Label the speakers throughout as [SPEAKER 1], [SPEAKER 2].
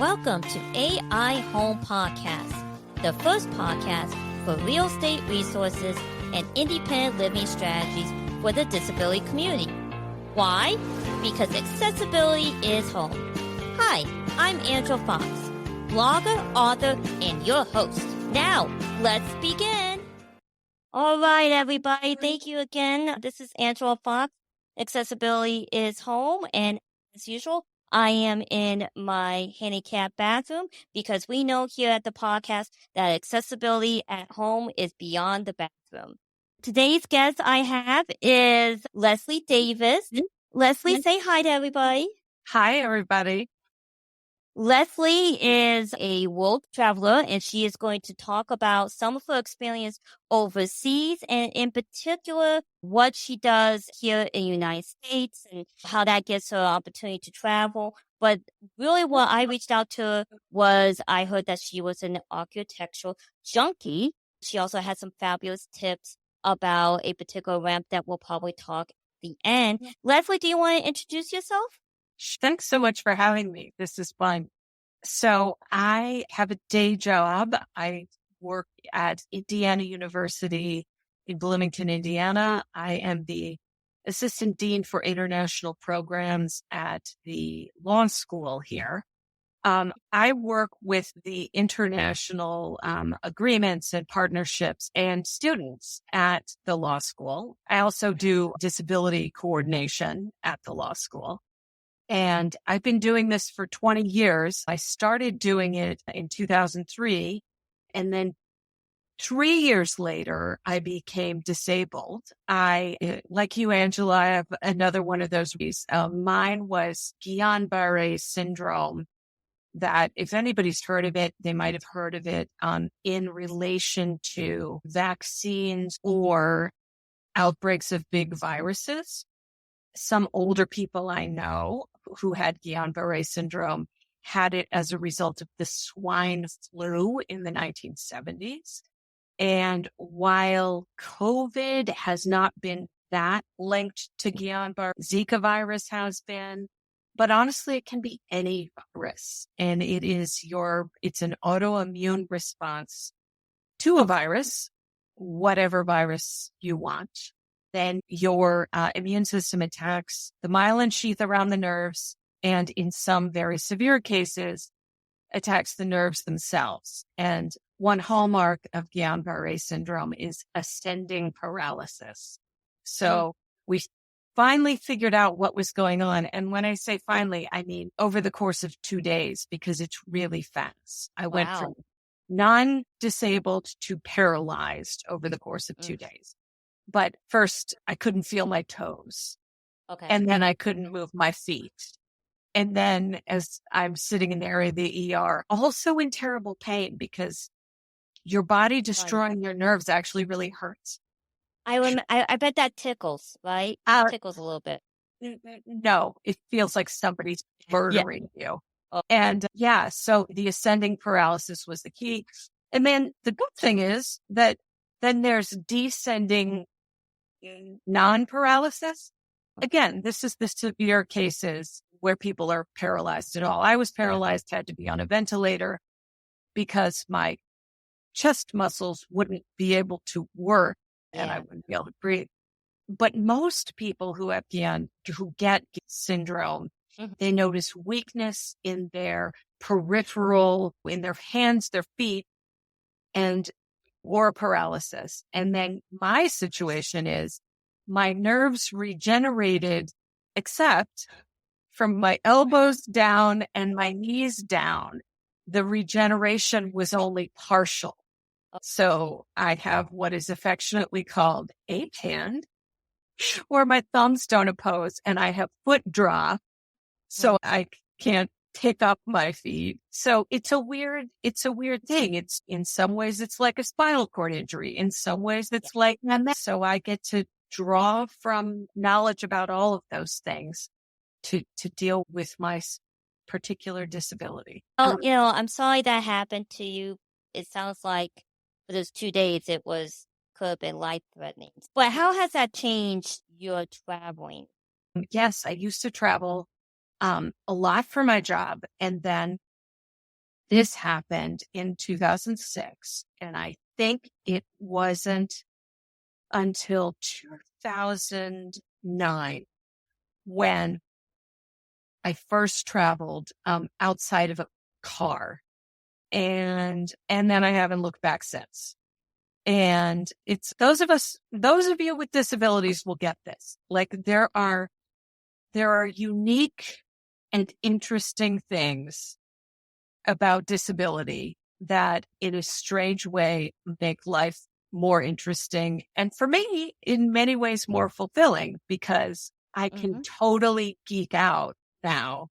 [SPEAKER 1] Welcome to AI Home Podcast, the first podcast for real estate resources and independent living strategies for the disability community. Why? Because accessibility is home. Hi, I'm Angela Fox, blogger, author, and your host. Now, let's begin. All right, everybody. Thank you again. This is Angela Fox. Accessibility is home. And as usual, I am in my handicapped bathroom because we know here at the podcast that accessibility at home is beyond the bathroom. Today's guest I have is Leslie Davis. Leslie, say hi to everybody.
[SPEAKER 2] Hi, everybody.
[SPEAKER 1] Leslie is a world traveler, and she is going to talk about some of her experience overseas, and in particular, what she does here in the United States and how that gives her an opportunity to travel. But really what I reached out to her was I heard that she was an architectural junkie. She also had some fabulous tips about a particular ramp that we'll probably talk at the end. Leslie, do you want to introduce yourself?
[SPEAKER 2] Thanks so much for having me. This is fun. So I have a day job. I work at Indiana University in Bloomington, Indiana. I am the assistant dean for international programs at the law school here. I work with the international agreements and partnerships and students at the law school. I also do disability coordination at the law school. And I've been doing this for 20 years. I started doing it in 2003. And then 3 years later, I became disabled. Like you, Angela, I have another one of those. Mine was Guillain-Barre syndrome that if anybody's heard of it, they might have heard of it in relation to vaccines or outbreaks of big viruses. Some older people I know who had Guillain-Barre syndrome had it as a result of the swine flu in the 1970s. And while COVID has not been that linked to Guillain-Barre, Zika virus has been, but honestly, it can be any virus. And it's an autoimmune response to a virus, whatever virus you want. Then your immune system attacks the myelin sheath around the nerves, and in some very severe cases, attacks the nerves themselves. And one hallmark of Guillain-Barre syndrome is ascending paralysis. So we finally figured out what was going on. And when I say finally, I mean over the course of 2 days, because it's really fast. I went from non-disabled to paralyzed over the course of 2 days. But first, I couldn't feel my toes.
[SPEAKER 1] Okay.
[SPEAKER 2] And then I couldn't move my feet. And then as I'm sitting in the area of the ER, also in terrible pain because your body destroying your nerves actually really hurts.
[SPEAKER 1] I bet that tickles, right? Tickles a little bit.
[SPEAKER 2] No, it feels like somebody's murdering you.
[SPEAKER 1] Oh.
[SPEAKER 2] And so the ascending paralysis was the key. And then the good thing is that then there's descending non-paralysis. Again, this is the severe cases where people are paralyzed at all. I was paralyzed, had to be on a ventilator because my chest muscles wouldn't be able to work and I wouldn't be able to breathe. But most people who get syndrome, they notice weakness in their peripheral, in their hands, their feet, or paralysis. And then my situation is my nerves regenerated, except from my elbows down and my knees down, the regeneration was only partial. So I have what is affectionately called ape hand, where my thumbs don't oppose, and I have foot drop, so I can't pick up my feet. So it's a weird thing. It's in some ways it's like a spinal cord injury. In some ways it's like MS. So I get to draw from knowledge about all of those things to deal with my particular disability.
[SPEAKER 1] Oh, I'm sorry that happened to you. It sounds like for those 2 days could have been life-threatening. But how has that changed your traveling?
[SPEAKER 2] Yes, I used to travel a lot for my job. And then this happened in 2006. And I think it wasn't until 2009 when I first traveled outside of a car. And then I haven't looked back since. And it's those of you with disabilities will get this. Like there are unique and interesting things about disability that in a strange way make life more interesting. And for me, in many ways, more fulfilling because I can totally geek out now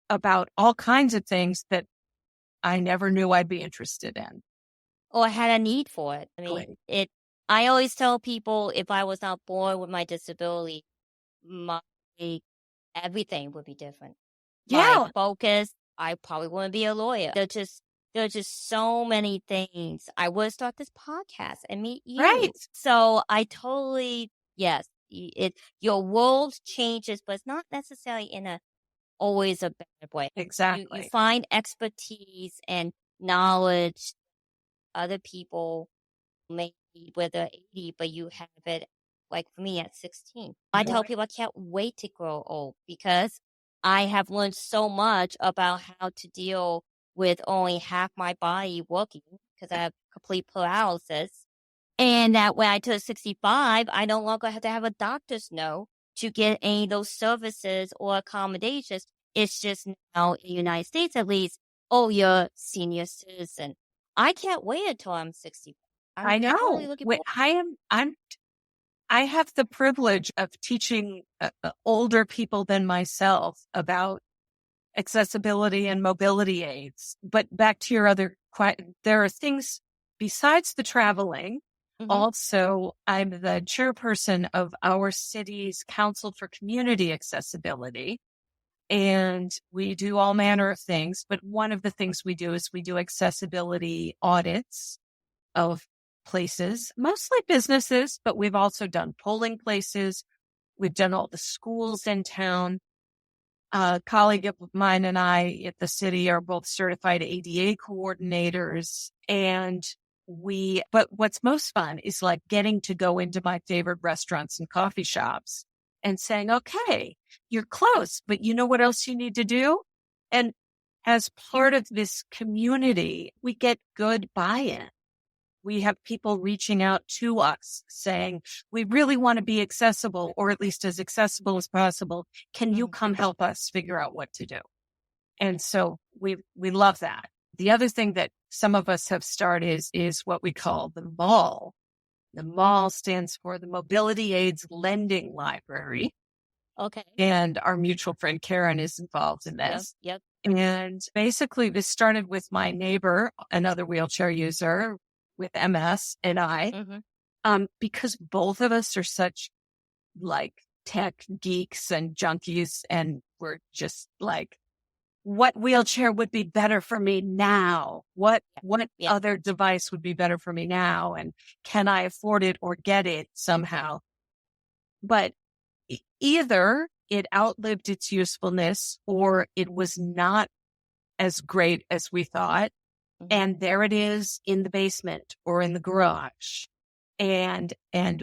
[SPEAKER 2] about all kinds of things that I never knew I'd be interested in.
[SPEAKER 1] Or I had a need for it. I mean, I always tell people if I was not born with my disability, my everything would be different.
[SPEAKER 2] Yeah.
[SPEAKER 1] My focus, I probably wouldn't be a lawyer. There are just so many things. I would start this podcast and meet you.
[SPEAKER 2] Right.
[SPEAKER 1] So I totally, yes, your world changes, but it's not necessarily in a always a bad way.
[SPEAKER 2] Exactly.
[SPEAKER 1] You find expertise and knowledge other people may be with they're 80, but you have it like for me at 16. I tell people I can't wait to grow old because I have learned so much about how to deal with only half my body working because I have complete paralysis. And that when I turn 65, I no longer have to have a doctor's note to get any of those services or accommodations. It's just now in the United States, at least, oh, you're a senior citizen. I can't wait until I'm 60.
[SPEAKER 2] I know.
[SPEAKER 1] Totally looking forward.
[SPEAKER 2] I have the privilege of teaching older people than myself about accessibility and mobility aids. But back to your other question, there are things besides the traveling. Also, I'm the chairperson of our city's Council for Community Accessibility. And we do all manner of things. But one of the things we do is we do accessibility audits of places, mostly businesses, but we've also done polling places. We've done all the schools in town. A colleague of mine and I at the city are both certified ADA coordinators. But what's most fun is like getting to go into my favorite restaurants and coffee shops and saying, okay, you're close, but you know what else you need to do? And as part of this community, we get good buy-in. We have people reaching out to us saying, we really want to be accessible or at least as accessible as possible. Can you come help us figure out what to do? And so we love that. The other thing that some of us have started is what we call the MAL. The MAL stands for the Mobility Aids Lending Library.
[SPEAKER 1] Okay.
[SPEAKER 2] And our mutual friend Karen is involved in this.
[SPEAKER 1] Yep.
[SPEAKER 2] And basically this started with my neighbor, another wheelchair user with MS, and I, because both of us are such like tech geeks and junkies, and we're just like, what wheelchair would be better for me now? What other device would be better for me now? And can I afford it or get it somehow? But either it outlived its usefulness or it was not as great as we thought. And there it is in the basement or in the garage. And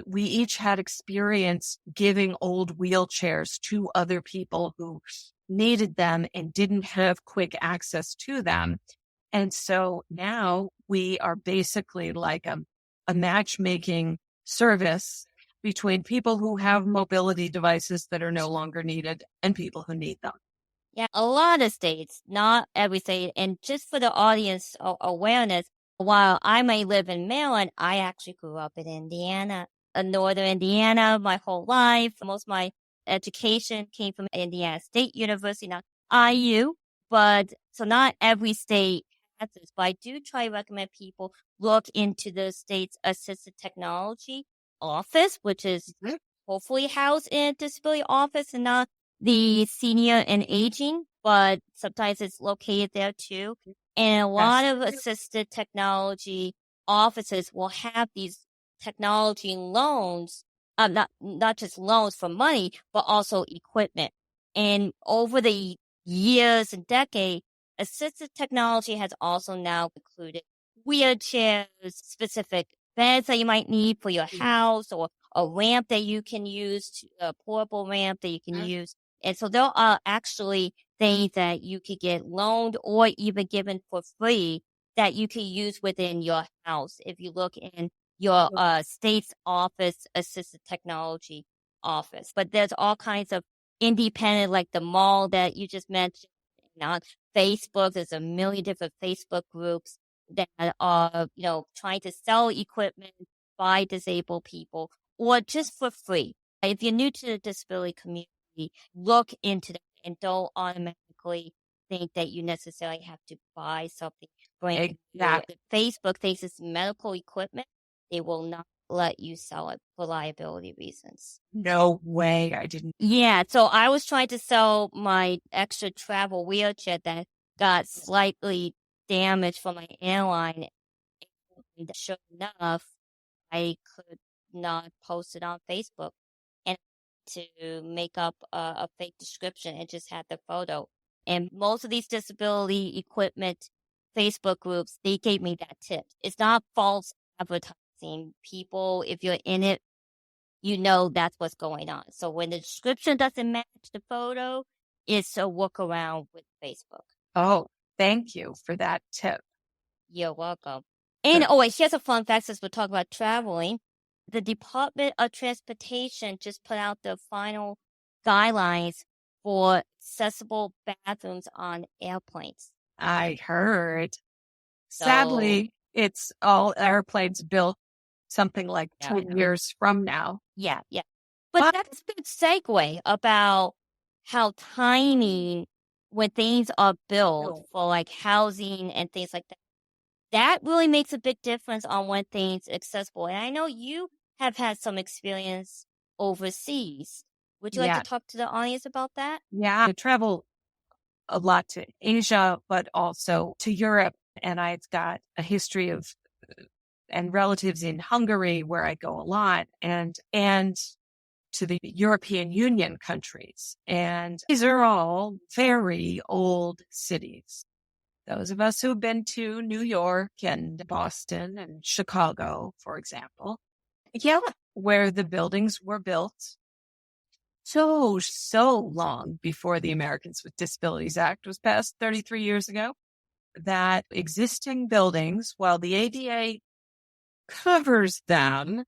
[SPEAKER 2] we each had experience giving old wheelchairs to other people who needed them and didn't have quick access to them. And so now we are basically like a matchmaking service between people who have mobility devices that are no longer needed and people who need them.
[SPEAKER 1] Yeah, a lot of states, not every state. And just for the audience awareness, while I may live in Maryland, I actually grew up in Indiana, northern Indiana, my whole life. Most of my education came from Indiana State University, not IU. But so not every state has this. But I do try to recommend people look into the state's assistive technology office, which is hopefully housed in a disability office and not the senior and aging, but sometimes it's located there too. And a lot of assisted technology offices will have these technology loans, not just loans for money, but also equipment. And over the years and decades, Assistive technology has also now included wheelchairs, specific beds that you might need for your house, or a ramp that you can use, a portable ramp that you can use. And so there are actually things that you could get loaned or even given for free that you can use within your house. If you look in your state's office, assistive technology office. But there's all kinds of independent, like the mall that you just mentioned. On Facebook, there's a million different Facebook groups that are, trying to sell equipment by disabled people or just for free. If you're new to the disability community, look into that and don't automatically think that you necessarily have to buy something brand new. If Facebook thinks it's medical equipment, they will not let you sell it for liability reasons.
[SPEAKER 2] No way. I didn't.
[SPEAKER 1] Yeah. So I was trying to sell my extra travel wheelchair that got slightly damaged from my airline. And sure enough, I could not post it on Facebook and to make up a fake description and just had the photo. And most of these disability equipment Facebook groups, they gave me that tip. It's not false advertising. People, if you're in it, you know that's what's going on. So when the description doesn't match the photo, it's a workaround with Facebook.
[SPEAKER 2] Oh, thank you for that tip.
[SPEAKER 1] You're welcome. And here's a fun fact since we're talking about traveling. The Department of Transportation just put out the final guidelines for accessible bathrooms on airplanes.
[SPEAKER 2] I heard. Sadly, it's all airplanes built something like 10 years from now.
[SPEAKER 1] Yeah. But that's a good segue about how tiny when things are built for like housing and things like that. That really makes a big difference on when things are accessible. And I know you have had some experience overseas. Would you like to talk to the audience about that?
[SPEAKER 2] Yeah, I travel a lot to Asia, but also to Europe. And I've got a history of and relatives in Hungary where I go a lot and to the European Union countries. And these are all very old cities. Those of us who've been to New York and Boston and Chicago, for example, where the buildings were built so long before the Americans with Disabilities Act was passed 33 years ago, that existing buildings, while the ADA covers them,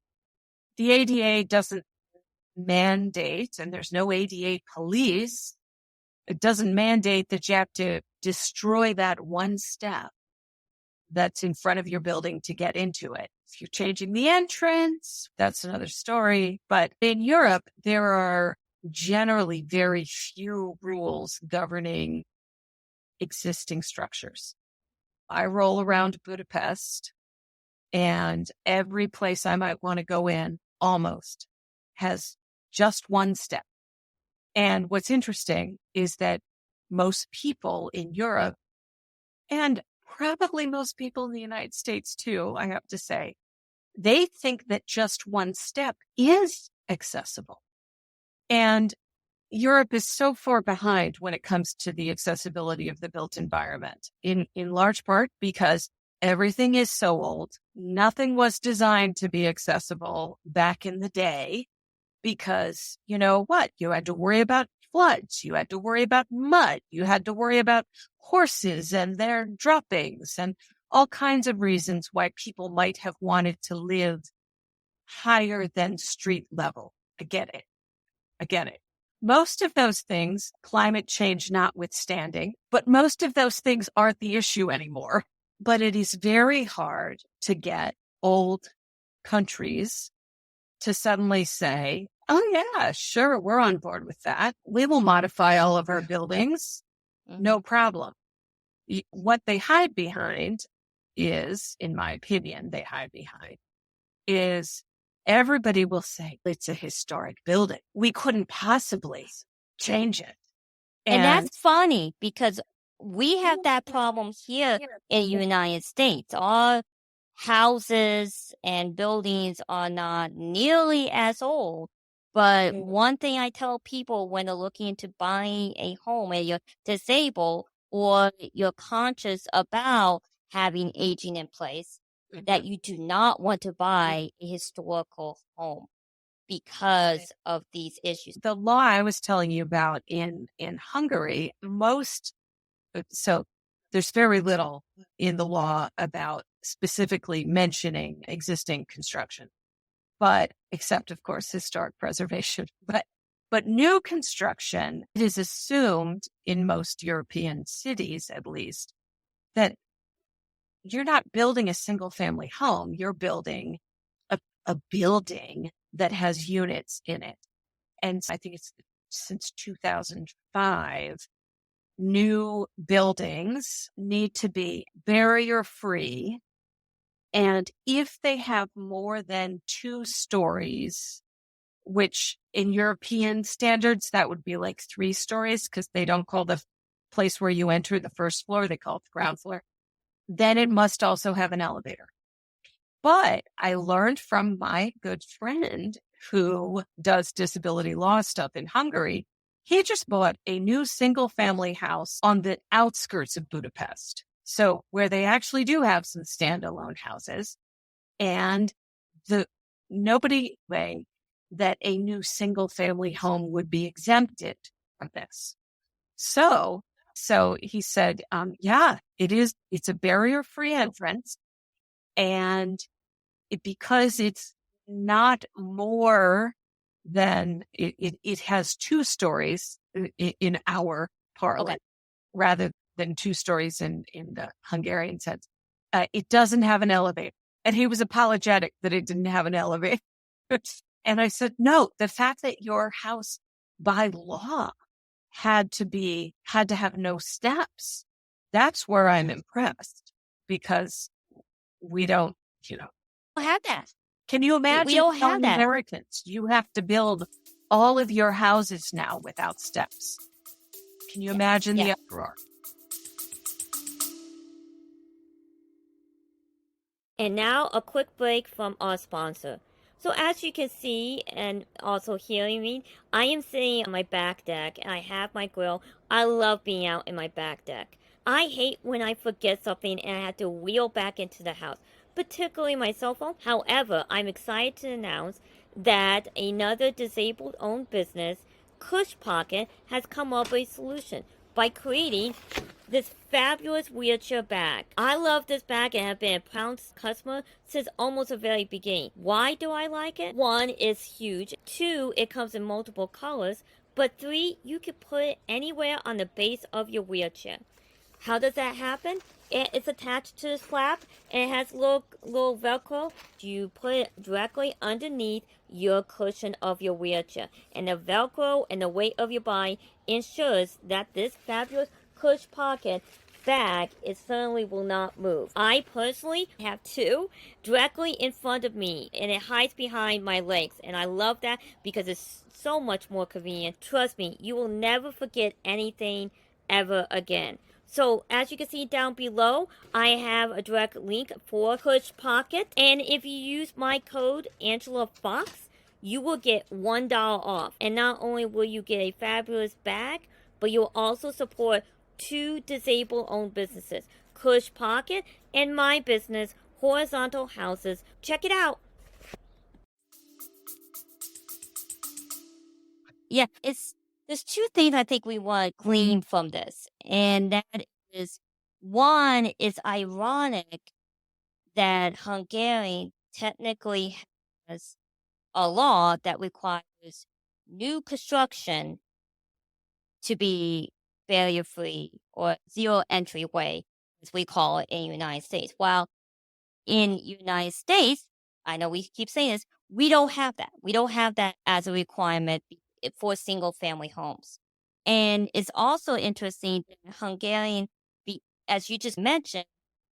[SPEAKER 2] the ADA doesn't mandate, and there's no ADA police. It doesn't mandate that you have to destroy that one step that's in front of your building to get into it. If you're changing the entrance, that's another story. But in Europe, there are generally very few rules governing existing structures. I roll around Budapest, and every place I might want to go in almost has just one step. And what's interesting is that most people in Europe, and probably most people in the United States too, I have to say, they think that just one step is accessible. And Europe is so far behind when it comes to the accessibility of the built environment, in large part because everything is so old. Nothing was designed to be accessible back in the day. Because you know what? You had to worry about floods. You had to worry about mud. You had to worry about horses and their droppings and all kinds of reasons why people might have wanted to live higher than street level. I get it. Most of those things, climate change notwithstanding, but most of those things aren't the issue anymore. But it is very hard to get old countries to suddenly say, oh yeah, sure, we're on board with that. We will modify all of our buildings. No problem. What they hide behind is, in my opinion, is everybody will say it's a historic building. We couldn't possibly change it.
[SPEAKER 1] And that's funny because we have that problem here in the United States. Our houses and buildings are not nearly as old. But one thing I tell people when they're looking into buying a home and you're disabled or you're conscious about having aging in place, that you do not want to buy a historical home because of these issues.
[SPEAKER 2] The law I was telling you about in Hungary, so there's very little in the law about specifically mentioning existing construction, but except of course historic preservation. But new construction, it is assumed in most European cities, at least, that you're not building a single family home. You're building a building that has units in it. And I think it's since 2005, new buildings need to be barrier free. And if they have more than 2 stories, which in European standards, that would be like 3 stories because they don't call the place where you enter the first floor, they call it the ground floor, then it must also have an elevator. But I learned from my good friend who does disability law stuff in Hungary, he just bought a new single family house on the outskirts of Budapest. So where they actually do have some standalone houses, and nobody way that a new single family home would be exempted from this. So he said, yeah, it's a barrier free entrance. And because it's not more than it has 2 stories in our parlance, rather than 2 stories in the Hungarian sense. It doesn't have an elevator. And he was apologetic that it didn't have an elevator. And I said, no, the fact that your house by law had to have no steps, that's where I'm impressed, because we don't,
[SPEAKER 1] have that.
[SPEAKER 2] Can you imagine?
[SPEAKER 1] We don't have that.
[SPEAKER 2] Americans, you have to build all of your houses now without steps. Can you imagine the uproar?
[SPEAKER 1] And now a quick break from our sponsor. So as you can see and also hearing me, I am sitting on my back deck and I have my grill. I love being out in my back deck. I hate when I forget something and I have to wheel back into the house, particularly my cell phone. However, I'm excited to announce that another disabled-owned business, Cush Pocket, has come up with a solution by creating this fabulous wheelchair bag. I love this bag and have been a proud customer since almost the very beginning. Why do I like it? 1, it's huge. 2, it comes in multiple colors. But 3, you can put it anywhere on the base of your wheelchair. How does that happen? It's attached to the flap and it has little Velcro. You put it directly underneath your cushion of your wheelchair. And the Velcro and the weight of your body ensures that this fabulous Cush Pocket bag certainly will not move. I personally have 2 directly in front of me and it hides behind my legs. And I love that because it's so much more convenient. Trust me, you will never forget anything ever again. So as you can see down below, I have a direct link for Cush Pocket. And if you use my code Angela Fox, you will get $1 off. And not only will you get a fabulous bag, but you'll also support 2 disabled-owned businesses, Cush Pocket and my business, Horizontal Houses. Check it out. Yeah, there's 2 things I think we want to glean from this. And that is, 1, it's ironic that Hungary technically has a law that requires new construction to be barrier-free or zero entryway, as we call it in the United States. While in United States, I know we keep saying this, we don't have that. We don't have that as a requirement for single-family homes. And it's also interesting that Hungarian, as you just mentioned,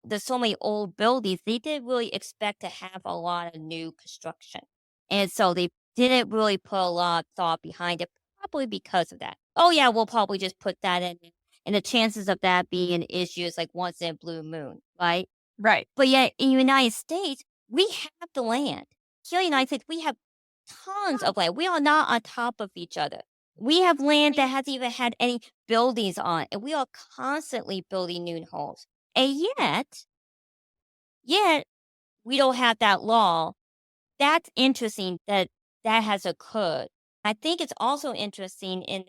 [SPEAKER 1] there's so many old buildings, they didn't really expect to have a lot of new construction. And so they didn't really put a lot of thought behind it, probably because of that. Oh yeah, we'll probably just put that in. And the chances of that being an issue is like once in a blue moon, right?
[SPEAKER 2] Right.
[SPEAKER 1] But yet in the United States, we have the land. Here in the United States, we have tons of land. We are not on top of each other. We have land that hasn't even had any buildings on, and we are constantly building new homes. And yet we don't have that law. That's interesting that that has occurred. I think it's also interesting in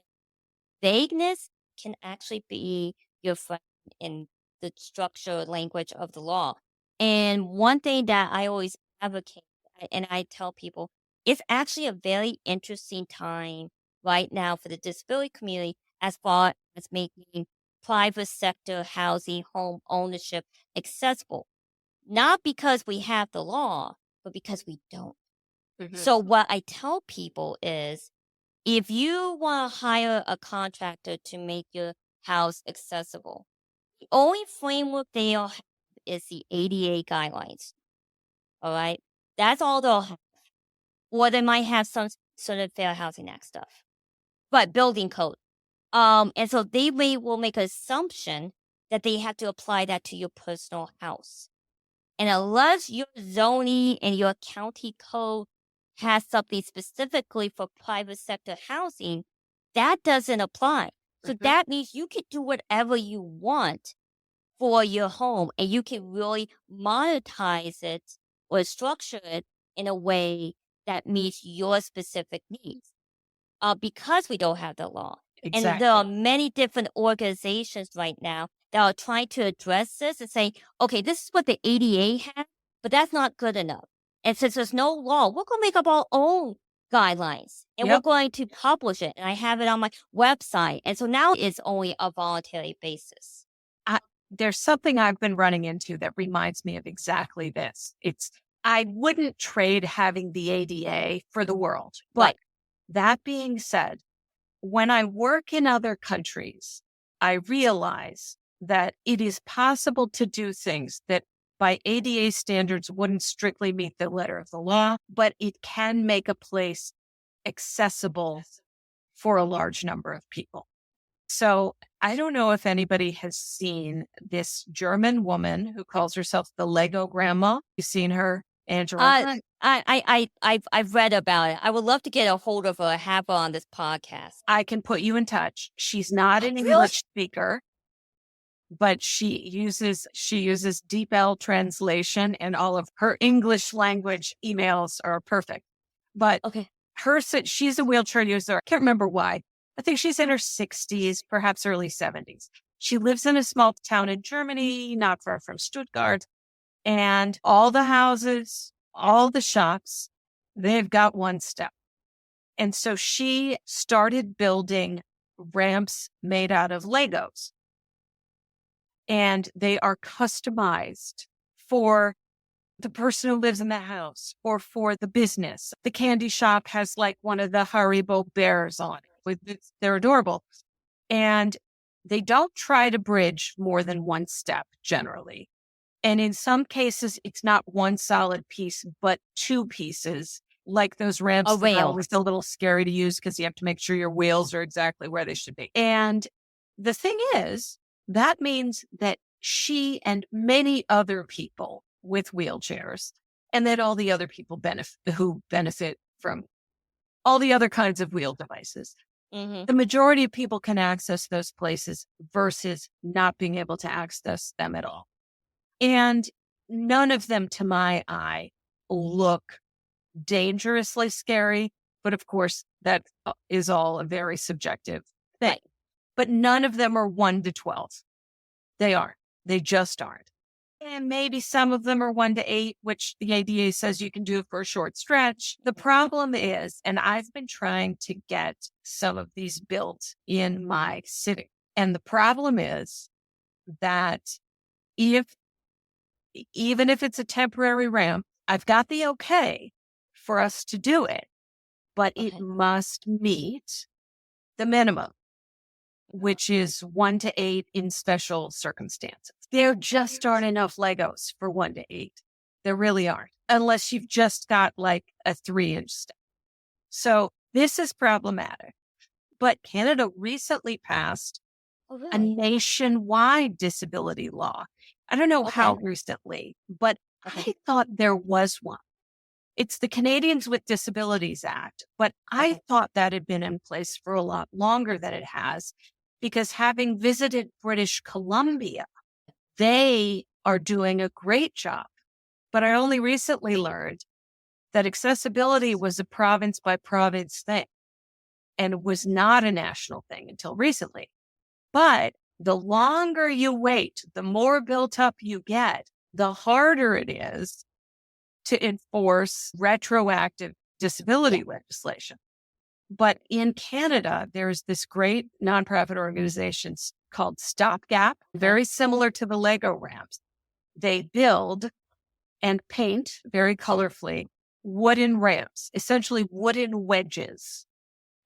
[SPEAKER 1] vagueness can actually be your friend in the structure language of the law. And one thing that I always advocate and I tell people, it's actually a very interesting time right now for the disability community as far as making private sector housing, home ownership accessible. Not because we have the law, but because we don't.
[SPEAKER 2] Mhm.
[SPEAKER 1] So what I tell people is if you want to hire a contractor to make your house accessible, the only framework they'll have is the ADA guidelines. All right. That's all they'll have. Or they might have some sort of Fair Housing Act stuff. But building code. And so will make an assumption that they have to apply that to your personal house. And unless your zoning and your county code has something specifically for private sector housing, that doesn't apply. So
[SPEAKER 2] Mhm.
[SPEAKER 1] that means you can do whatever you want for your home and you can really monetize it or structure it in a way that meets your specific needs because we don't have the law. And there are
[SPEAKER 2] Exactly.
[SPEAKER 1] many different organizations right now that are trying to address this and say, okay, this is what the ADA has, but that's not good enough. And since there's no law, we're going to make up our own guidelines and we're
[SPEAKER 2] Yep.
[SPEAKER 1] going to publish it. And I have it on my website. And so now it's only a voluntary basis.
[SPEAKER 2] There's something I've been running into that reminds me of exactly this. I wouldn't trade having the ADA for the world. But
[SPEAKER 1] Right.
[SPEAKER 2] that being said, when I work in other countries, I realize that it is possible to do things that by ADA standards wouldn't strictly meet the letter of the law, but it can make a place accessible for a large number of people. So I don't know if anybody has seen this German woman who calls herself the Lego Grandma. You've seen her, Angela?
[SPEAKER 1] I've read about it. I would love to get a hold of her, have her on this podcast.
[SPEAKER 2] I can put you in touch. She's not an
[SPEAKER 1] Really?
[SPEAKER 2] English speaker, but she uses DeepL translation, and all of her English language emails are perfect. But
[SPEAKER 1] Okay.
[SPEAKER 2] she's a wheelchair user. I can't remember why. I think she's in her 60s, perhaps early 70s. She lives in a small town in Germany, not far from Stuttgart. And all the houses, all the shops, they've got one step. And so she started building ramps made out of Legos. And they are customized for the person who lives in the house or for the business. The candy shop has like one of the Haribo bears on it. They're adorable. And they don't try to bridge more than one step generally. And in some cases, it's not one solid piece, but two pieces, like those ramps
[SPEAKER 1] A
[SPEAKER 2] that are
[SPEAKER 1] rail.
[SPEAKER 2] always a little scary to use because you have to make sure your wheels are exactly where they should be. And the thing is, that means that she and many other people with wheelchairs, and that all the other people benefit from all the other kinds of wheel devices.
[SPEAKER 1] Mm-hmm.
[SPEAKER 2] The majority of people can access those places versus not being able to access them at all. And none of them, to my eye, look dangerously scary. But of course, that is all a very subjective thing.
[SPEAKER 1] Right.
[SPEAKER 2] But none of them are 1 to 12. They aren't. They just aren't. And maybe some of them are 1 to 8, which the ADA says you can do for a short stretch. The problem is, and I've been trying to get some of these built in my city. And the problem is that even if it's a temporary ramp, I've got the okay for us to do it, but it
[SPEAKER 1] Okay.
[SPEAKER 2] must meet the minimum, which is 1 to 8 in special circumstances. There just aren't enough Legos for 1 to 8. There really aren't, unless you've just got like a 3-inch step. So this is problematic. But Canada recently passed
[SPEAKER 1] Oh,
[SPEAKER 2] a
[SPEAKER 1] really?
[SPEAKER 2] nationwide disability law. I don't know how
[SPEAKER 1] Okay.
[SPEAKER 2] recently, but
[SPEAKER 1] Okay.
[SPEAKER 2] I thought there was one. It's the Canadians with Disabilities Act, but I thought that had been in place for a lot longer than it has, because having visited British Columbia, they are doing a great job. But I only recently learned that accessibility was a province by province thing and was not a national thing until recently. But the longer you wait, the more built up you get, the harder it is to enforce retroactive disability legislation. But in Canada, there's this great nonprofit organization called Stopgap, very similar to the Lego ramps. They build and paint very colorfully wooden ramps, essentially wooden wedges.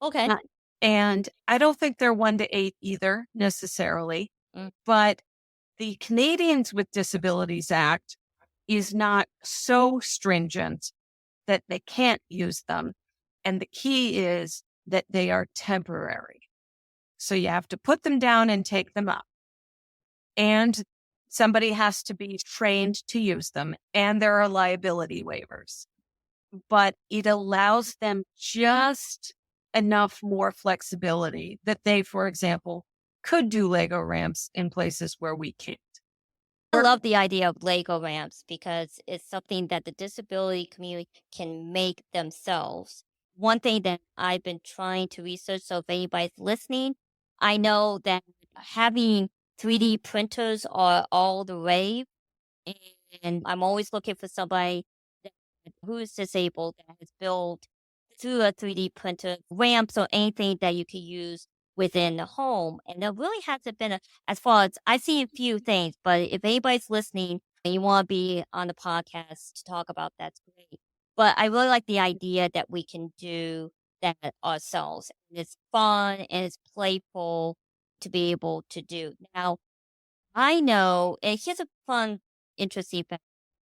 [SPEAKER 1] Okay.
[SPEAKER 2] And I don't think they're 1 to 8 either necessarily,
[SPEAKER 1] Mm.
[SPEAKER 2] but the Canadians with Disabilities Act is not so stringent that they can't use them. And the key is that they are temporary. So you have to put them down and take them up. And somebody has to be trained to use them. And there are liability waivers. But it allows them just enough more flexibility that they, for example, could do Lego ramps in places where we can't.
[SPEAKER 1] I love the idea of Lego ramps because it's something that the disability community can make themselves. One thing that I've been trying to research, so if anybody's listening, I know that having 3D printers are all the rave, and I'm always looking for somebody that, who is disabled that has built through a 3D printer ramps or anything that you could use within the home. And there really hasn't been as far as I've seen a few things, but if anybody's listening and you want to be on the podcast to talk about that's great. But I really like the idea that we can do that ourselves. And it's fun and it's playful to be able to do. Now, I know, and here's a fun, interesting fact,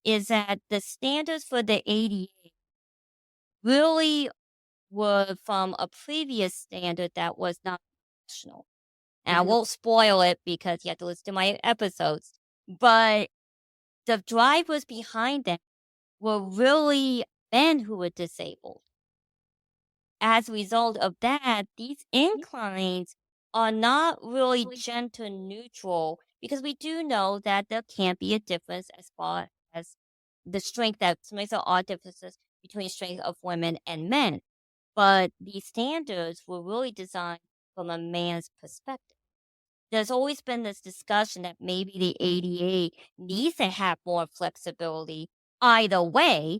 [SPEAKER 1] is that the standards for the ADA really were from a previous standard that was not national. And I won't spoil it because you have to listen to my episodes. But the drivers behind them were really men who were disabled. As a result of that, these inclines are not really gender neutral because we do know that there can be a difference as far as the strength that makes there are differences between strength of women and men. But these standards were really designed from a man's perspective. There's always been this discussion that maybe the ADA needs to have more flexibility either way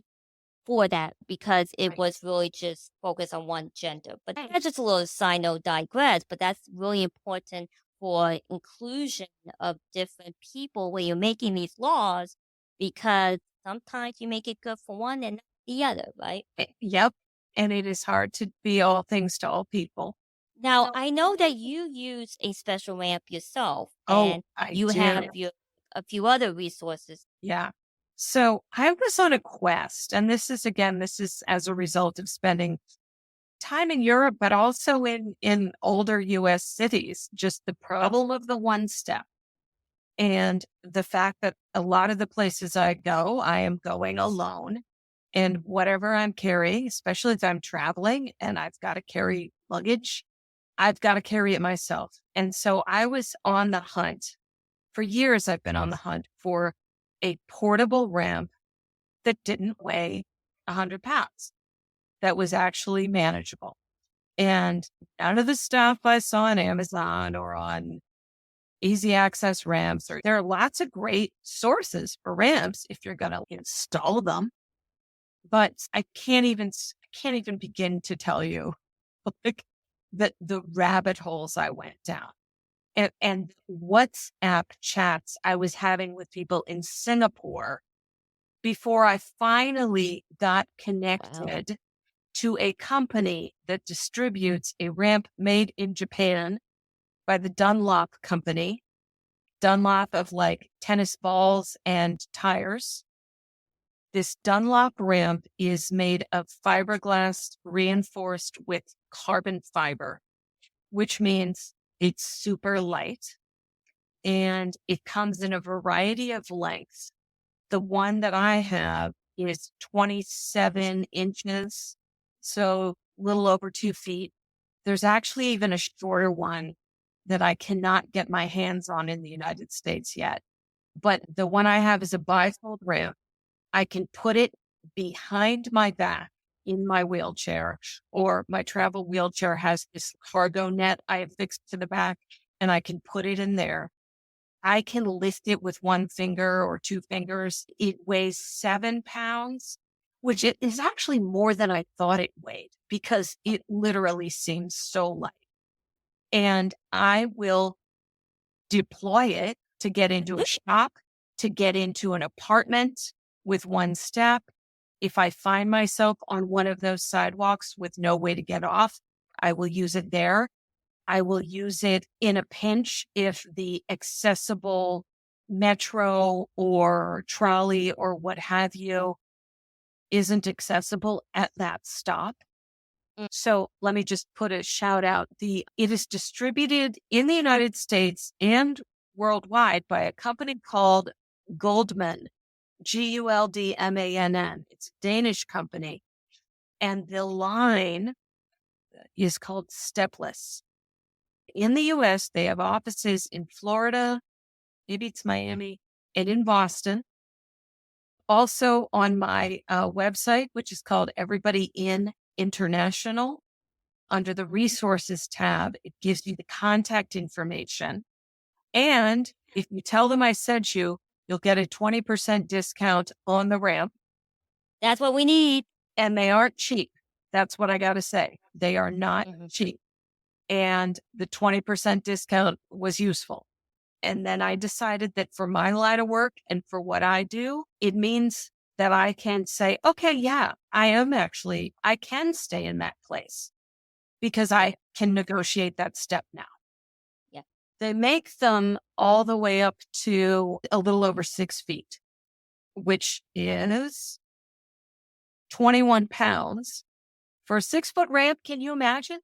[SPEAKER 1] for that because it was really just focused on one gender. But that's just a little side note digress, but that's really important for inclusion of different people when you're making these laws because sometimes you make it good for one and not the other, right?
[SPEAKER 2] Yep. And it is hard to be all things to all people.
[SPEAKER 1] Now, I know that you use a special ramp yourself,
[SPEAKER 2] Oh,
[SPEAKER 1] and
[SPEAKER 2] I
[SPEAKER 1] you
[SPEAKER 2] do.
[SPEAKER 1] have a few other resources.
[SPEAKER 2] Yeah. So I was on a quest, and this is as a result of spending time in Europe, but also in older US cities, just the problem of the one step. And the fact that a lot of the places I go, I am going alone. And whatever I'm carrying, especially if I'm traveling and I've got to carry luggage, I've got to carry it myself. And so I was on the hunt. For years, I've been on the hunt for a portable ramp that didn't weigh 100 pounds, that was actually manageable. And none of the stuff I saw on Amazon or on easy access ramps, or there are lots of great sources for ramps if you're going to install them. But I can't even begin to tell you like the rabbit holes I went down. And WhatsApp chats I was having with people in Singapore before I finally got connected to a company that distributes a ramp made in Japan by the Dunlop company, Dunlop of like tennis balls and tires. This Dunlop ramp is made of fiberglass reinforced with carbon fiber, which means it's super light and it comes in a variety of lengths. The one that I have is 27 inches, so a little over 2 feet. There's actually even a shorter one that I cannot get my hands on in the United States yet. But the one I have is a bifold ramp. I can put it behind my back in my wheelchair, or my travel wheelchair has this cargo net I have fixed to the back, and I can put it in there. I can lift it with one finger or two fingers. It weighs 7 pounds, which it is actually more than I thought it weighed because it literally seems so light. And I will deploy it to get into a shop, to get into an apartment with one step. If I find myself on one of those sidewalks with no way to get off, I will use it there. I will use it in a pinch if the accessible metro or trolley or what have you isn't accessible at that stop. So let me just put a shout out. It is distributed in the United States and worldwide by a company called Goldman, Guldmann. It's a Danish company. And the line is called Stepless. In the US, they have offices in Florida, maybe it's Miami, and in Boston. Also on my website, which is called Everybody in International, under the resources tab, it gives you the contact information. And if you tell them I sent you, you'll get a 20% discount on the ramp.
[SPEAKER 1] That's what we need.
[SPEAKER 2] And they aren't cheap. That's what I got to say. They are not cheap. And the 20% discount was useful. And then I decided that for my line of work and for what I do, it means that I can say, okay, yeah, I can stay in that place because I can negotiate that step now.
[SPEAKER 1] Yeah.
[SPEAKER 2] They make them all the way up to a little over 6 feet, which is 21 pounds. For a 6-foot ramp, can you imagine?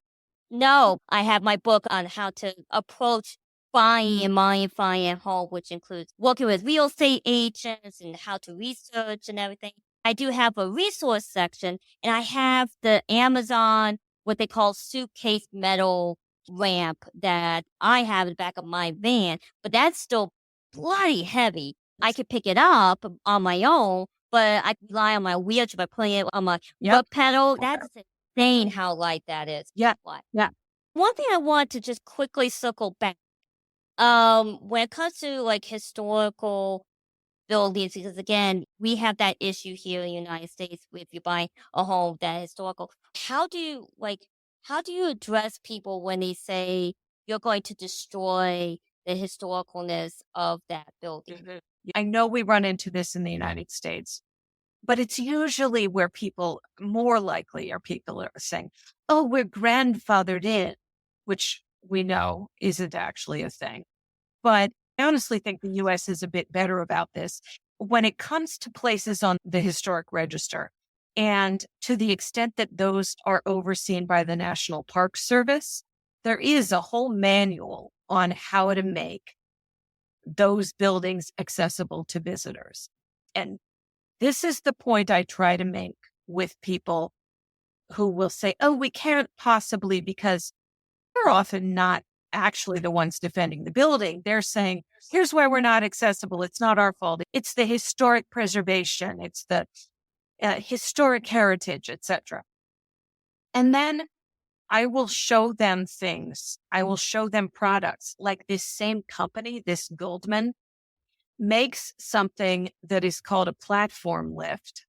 [SPEAKER 1] No, I have my book on how to approach buying and modifying a home, which includes working with real estate agents and how to research and everything. I do have a resource section, and I have the Amazon, what they call suitcase metal ramp that I have in the back of my van, but that's still bloody heavy. I could pick it up on my own, but I rely on my wheelchair by putting it on my foot pedal. That's insane how light that is.
[SPEAKER 2] Yeah.
[SPEAKER 1] Yeah. One thing I want to just quickly circle back. When it comes to like historical buildings, because again, we have that issue here in the United States if you buy a home that is historical. How do you address people when they say you're going to destroy the historicalness of that building?
[SPEAKER 2] I know we run into this in the United States, but it's usually where people are saying, oh, we're grandfathered in, which we know isn't actually a thing. But I honestly think the US is a bit better about this when it comes to places on the historic register. And to the extent that those are overseen by the National Park Service, there is a whole manual on how to make those buildings accessible to visitors. And this is the point I try to make with people who will say, oh, we can't possibly, because they're often not actually the ones defending the building. They're saying, here's why we're not accessible. It's not our fault. It's the historic preservation. It's the historic heritage, etc. And then I will show them things. I will show them products like this same company, this Goldman, makes something that is called a platform lift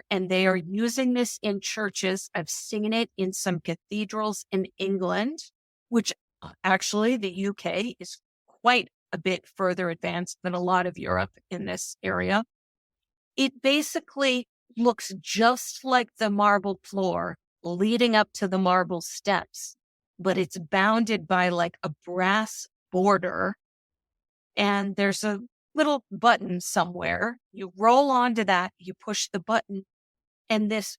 [SPEAKER 2] and they are using this in churches. I've seen it in some cathedrals in England, which actually the UK is quite a bit further advanced than a lot of Europe in this area. It basically looks just like the marble floor leading up to the marble steps, but it's bounded by like a brass border. And there's a little button somewhere. You roll onto that, you push the button, and this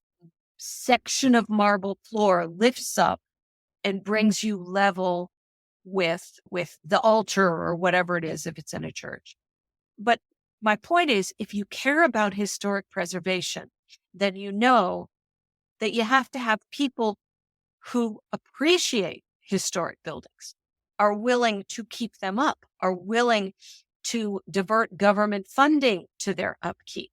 [SPEAKER 2] section of marble floor lifts up and brings you level with the altar or whatever it is if it's in a church. But my point is, if you care about historic preservation, then you know that you have to have people who appreciate historic buildings, are willing to keep them up, are willing to divert government funding to their upkeep.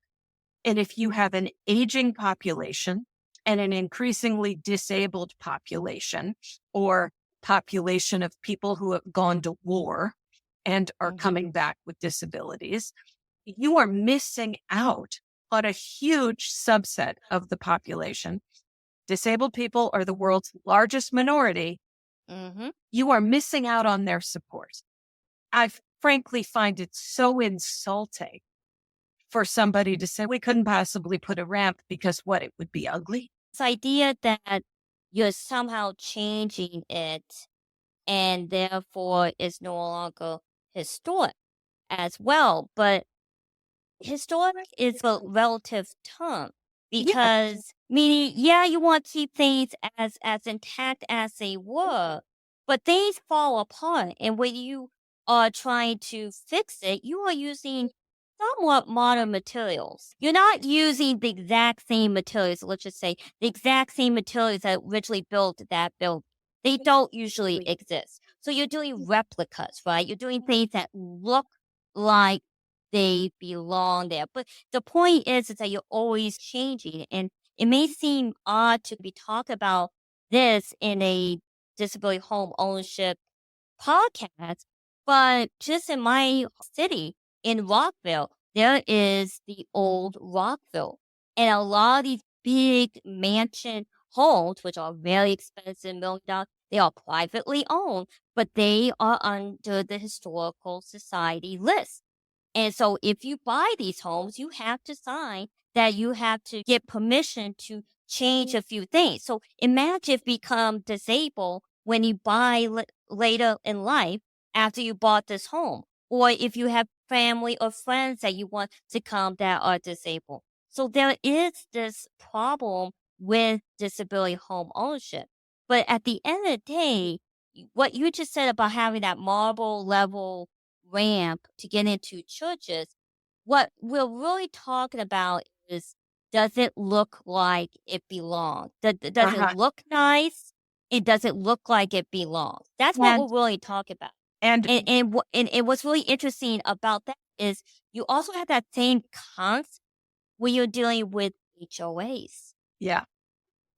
[SPEAKER 2] And if you have an aging population and an increasingly disabled population, or population of people who have gone to war and are coming back with disabilities, you are missing out on a huge subset of the population. Disabled people are the world's largest minority. You are missing out on their support. I frankly find it so insulting for somebody to say we couldn't possibly put a ramp because what, it would be ugly.
[SPEAKER 1] This idea that you're somehow changing it and therefore it's no longer historic as well. But historic is a relative term because meaning, yeah, you want to keep things as intact as they were, but things fall apart. And when you are trying to fix it, you are using somewhat modern materials. You're not using the exact same materials, let's just say the exact same materials that originally built that building. They don't usually exist. So you're doing replicas, right? You're doing things that look like they belong there. But the point is that you're always changing. And it may seem odd to be talking about this in a disability home ownership podcast, but just in my city, in Rockville, there is the old Rockville. And a lot of these big mansion homes, which are very expensive, $1 million, they are privately owned, but they are under the Historical Society list. And so if you buy these homes, you have to sign that you have to get permission to change a few things. So imagine if you become disabled when you buy later in life after you bought this home, or if you have family or friends that you want to come that are disabled. So there is this problem with disability home ownership. But at the end of the day, what you just said about having that marble level ramp to get into churches, what we're really talking about is, does it look like it belongs? Does it look nice? It doesn't look like it belongs. That's what we're really talking about. And what's really interesting about that is you also have that same concept when you're dealing with HOAs.
[SPEAKER 2] Yeah.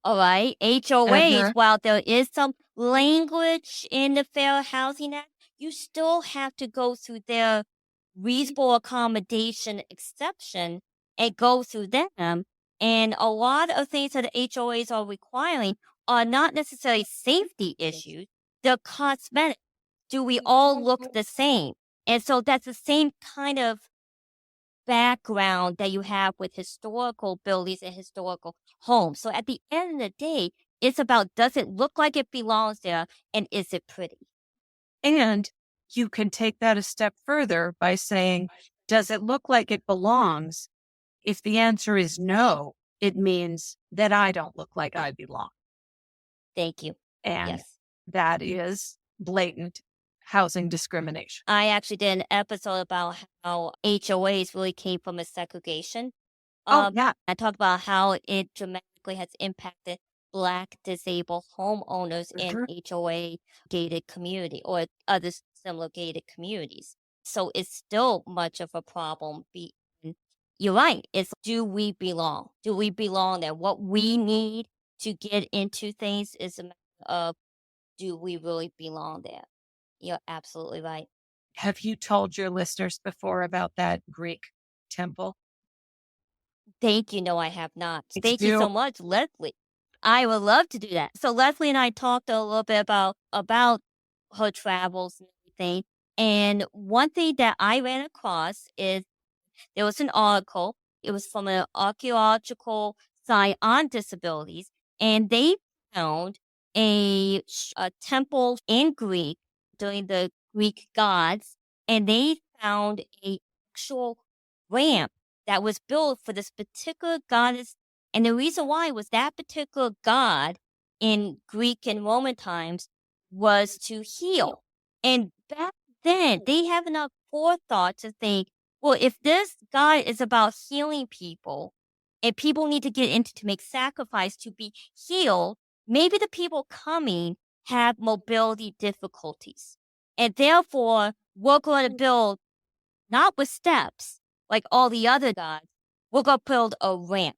[SPEAKER 1] All right. HOAs, while there is some language in the Fair Housing Act, you still have to go through their reasonable accommodation exception and go through them. And a lot of things that the HOAs are requiring are not necessarily safety issues, they're cosmetic. Do we all look the same? And so that's the same kind of background that you have with historical buildings and historical homes. So at the end of the day, it's about, does it look like it belongs there, and is it pretty?
[SPEAKER 2] And you can take that a step further by saying, does it look like it belongs? If the answer is no, it means that I don't look like I belong.
[SPEAKER 1] Thank you.
[SPEAKER 2] And that is blatant housing discrimination.
[SPEAKER 1] I actually did an episode about how HOAs really came from a segregation. I talked about how it dramatically has impacted Black disabled homeowners in HOA gated community or other similar gated communities. So it's still much of a problem. You're right. It's, do we belong? Do we belong there? What we need to get into things is a matter of, do we really belong there? You're absolutely right.
[SPEAKER 2] Have you told your listeners before about that Greek temple?
[SPEAKER 1] Thank you. No, I have not. Thank you so much, Leslie. I would love to do that. So Leslie and I talked a little bit about her travels and everything. And one thing that I ran across is there was an article. It was from an archaeological site on disabilities, and they found a temple in Greek during the Greek gods, and they found a actual ramp that was built for this particular goddess. And the reason why was that particular god in Greek and Roman times was to heal. And back then, they have enough forethought to think, well, if this guide is about healing people and people need to get into to make sacrifice to be healed, maybe the people coming have mobility difficulties. And therefore, we're going to build not with steps like all the other guides, we're going to build a ramp.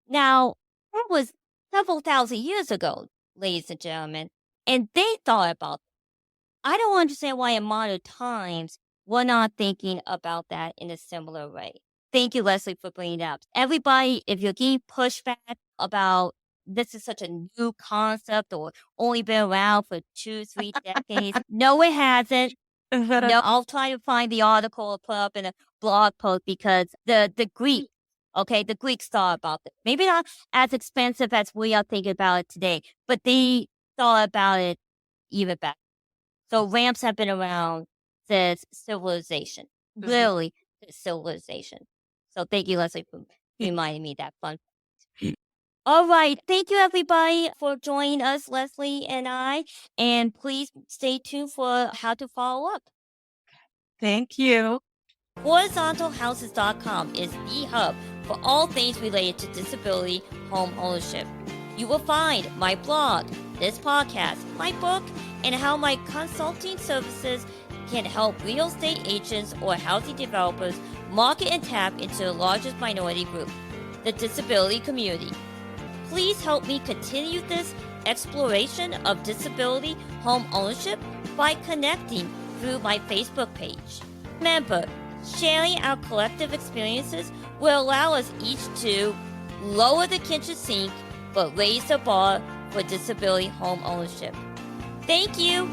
[SPEAKER 1] Now, that was several thousand years ago, ladies and gentlemen, and they thought about that. I don't understand why in modern times we're not thinking about that in a similar way. Thank you, Leslie, for bringing it up. Everybody, if you're getting pushback about this is such a new concept or only been around for 2-3 decades, no, it hasn't. No, I'll try to find the article or put up in a blog post because the Greek, the Greeks thought about it. Maybe not as expensive as we are thinking about it today, but they thought about it even better. So ramps have been around since civilization, literally civilization. So thank you, Leslie, for reminding me that fun. All right. Thank you, everybody, for joining us, Leslie and I. And please stay tuned for how to follow up.
[SPEAKER 2] Thank you.
[SPEAKER 1] HorizontalHouses.com is the hub for all things related to disability home ownership. You will find my blog, this podcast, my book, and how my consulting services can help real estate agents or housing developers market and tap into the largest minority group, the disability community. Please help me continue this exploration of disability home ownership by connecting through my Facebook page. Remember, sharing our collective experiences will allow us each to lower the kitchen sink but raise the bar for disability home ownership. Thank you.